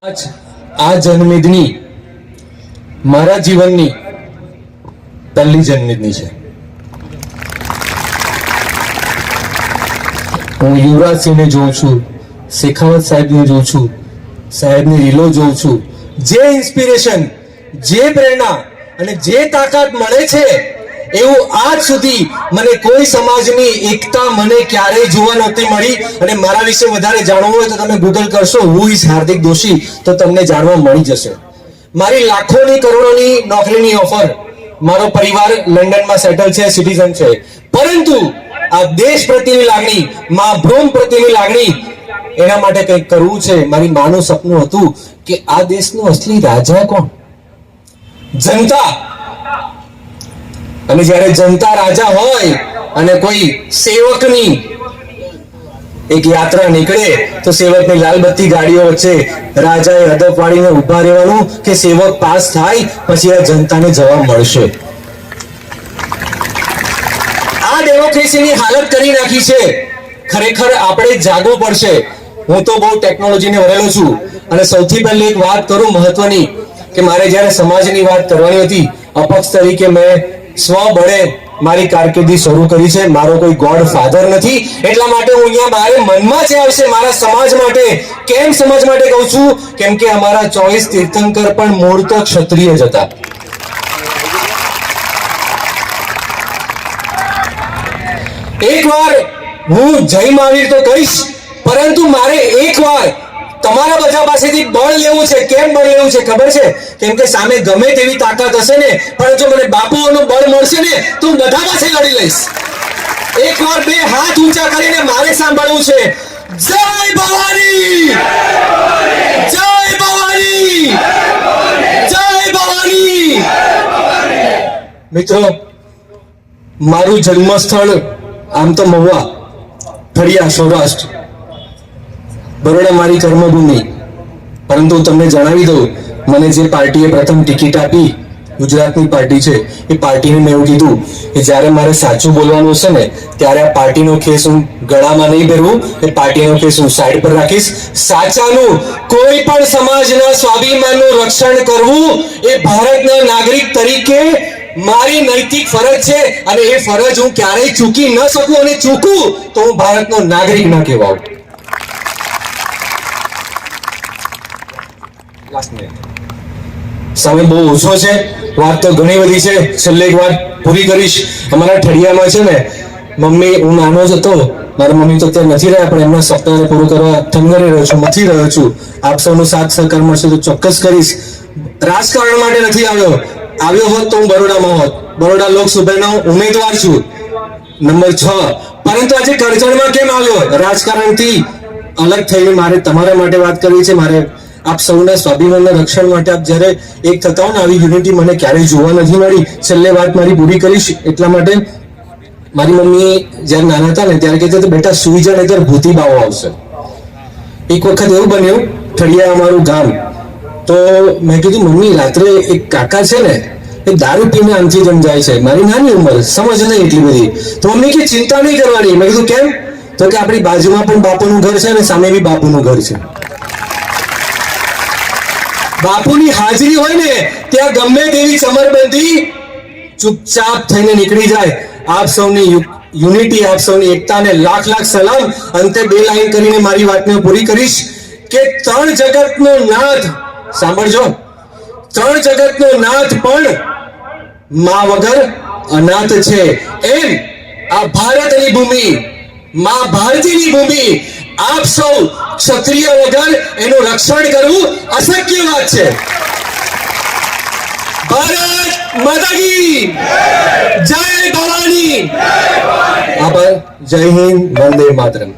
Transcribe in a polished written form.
આ જન્મદિની મારા જીવનની પહેલી જન્મદિની છે. હું યુવરાજસિંહને જોઉં છું, શેખાવત સાહેબને જોઉં છું, સાહેબની રીલો જોઉં છું. જે ઇન્સ્પિરેશન, જે પ્રેરણા અને જે તાકાત મળે છે એવું આજ સુધી મને કોઈ સમાજની એકતા મને ક્યારેય જોવા નહોતી મળી. અને મારા વિશે વધારે જાણવું હોય તો તમે ગૂગલ કરશો હુ ઇઝ હાર્દિક દોશી તો તમને જાણવા મળી જશે. મારી લાખોની કરોડોની નોકરીની ઓફર, મારો પરિવાર લંડનમાં સેટલ છે, સિટીઝન છે, પરંતુ આ દેશ પ્રત્યેની લાગણી, મા ભ્રૂમ પ્રત્યેની લાગણી, એના માટે કંઈક કરવું છે. મારી માનું સપનું હતું કે આ દેશનો અસલી રાજા કોણ? જનતા. અને જ્યારે જનતા રાજા હોય અને કોઈ સેવકની એક યાત્રા નીકળે તો સેવકની લાલબત્તી ગાડીઓ વચ્ચે રાજાએ હદપ વાળીને ઉભા રહેવાનું કે સેવક પાસ થાય પછી આ જનતાને જવાબ મળશે. આ ડેમોક્રેસીની હાલત કરી નાખી છે. ખરેખર આપણે જાગવું પડશે. હું તો બહુ ટેકનોલોજીને વરેલો છું અને સૌથી પહેલી એક વાત કરું મહત્વની, કે મારે જ્યારે સમાજની વાત કરવાની હતી, અપક્ષ તરીકે મેં સ્વબળે મારી કારકિર્દી શરૂ કરી છે. મારો કોઈ ગોડ ફાધર નથી, એટલા માટે હું અહીંયા મારે મનમાં જે આવશે મારા સમાજ માટે. કેમ સમાજ માટે કહું છું? કેમ કે અમારા 24 તીર્થંકર પણ મૂળ તો ક્ષત્રિય જ હતા. એકવાર હું જય મહાવીર તો કહીશ, પરંતુ મારે એકવાર તમારા બધા પાસેથી બળ લેવું છે. કેમ બળ લેવું છે ખબર છે? કેમ કે સામે ગમે તેવી તાકાત હશે ને, પણ જો મને બાપુઓનું બળ મળશે ને તો હું બધા પાસે લડી લઈશ. એકવાર બે હાથ ઊંચા કરીને મારે સાંભળવું છે, જય ભવાની, જય ભવાની, જય ભવાની. મિત્રો, મારું જન્મસ્થળ આમ તો મહુવા, ફળિયા, સૌરાષ્ટ્ર, બરોડા મારી કર્મભૂમિ. પરંતુ તમને જણાવી દઉં, મને જે પાર્ટીએ પ્રથમ ટિકિટ આપી, ગુજરાતની પાર્ટી છે, એ પાર્ટીને મેં એવું કીધું કે જ્યારે મારે સાચું બોલવાનું હશે ને ત્યારે આ પાર્ટીનો ખેસ હું ગળામાં નહીં પહેરવું, એ પાર્ટીનો ખેસ હું સાઈડ પર રાખીશ. સાચાનું, કોઈ પણ સમાજના સ્વાભિમાનનું રક્ષણ કરવું એ ભારતના નાગરિક તરીકે મારી નૈતિક ફરજ છે અને એ ફરજ હું ક્યારેય ચૂકી ન શકું, અને ચૂકું તો હું ભારતનો નાગરિક ન કહેવાઉં. સમય બહુ ઓછો છે, વાત તો ઘણી બધી છે. છેલ્લે એક વાત પૂરી કરીશ. અમારા ઠડિયામાં છે ને, મમ્મી, હું નાનો જ હતો, મારા મમ્મી તો ત્યાં નથી રહ્યા, પણ એમના સપનાને પૂરું કરવા થનગરી રહ્યો છું, મથી રહ્યો છું. આપ સૌનો સાથ સહકાર મળશે તો ચોક્કસ કરીશ. રાજકારણ માટે નથી આવ્યો, આવ્યો હોત તો હું બરોડામાં હોત. બરોડા લોકસભાનો ઉમેદવાર છું, નંબર 6. પરંતુ આજે કરજણમાં કેમ આવ્યો? રાજકારણથી અલગ થઈને મારે તમારા માટે વાત કરવી છે. મારે આપ સૌના સ્વાભિમાનના રક્ષણ માટે આપ જ્યારે એક થતા હો ને, આવી યુનિટી મને ક્યારેય જોવા નથી મળી. છેલ્લે વાત મારી પૂરી કરીશ એટલા માટે, મારી મમ્મી જ્યારે નાના હતા ને ત્યારે કહેતા હતા, બેટા સુઈ જાય ત્યારે ભૂતી બાવો આવશે. એક વખત એવું બન્યું, ઠળિયા અમારું ગામ, તો મેં કીધું, મમ્મી રાત્રે એક કાકા છે ને એ દારૂ પીને આમથી જમ જાય છે. મારી નાની ઉંમર, સમજ નહીં એટલી બધી. તો મમ્મી કે ચિંતા નહીં કરવાની. મેં કીધું કેમ? તો કે આપણી બાજુમાં પણ બાપુનું ઘર છે અને સામે બી બાપુનું ઘર છે. બાપુની હાજરી હોય ને ત્યાં ગમે તેવી ચમરબંધી ચૂપચાપ થઈને નીકળી જાય. આપ સૌની યુનિટી, આપ સૌની એકતાને લાખ લાખ સલામ. અંતે બે લાઈન કરીને મારી વાતને પૂરી કરીશ કે ત્રણ જગતનો નાથ, સાંભળજો, ત્રણ જગતનો નાથ પણ મા વગર અનાથ છે. એમ આ ભારતની ભૂમિ, મા ભારતીની ભૂમિ, આપ સૌ ક્ષત્રિય વગર એનું રક્ષણ કરવું અશક્ય વાત છે. ભારત માતા કી જય ભવાની. આભાર. જય હિન્દ, વંદે માતરમ.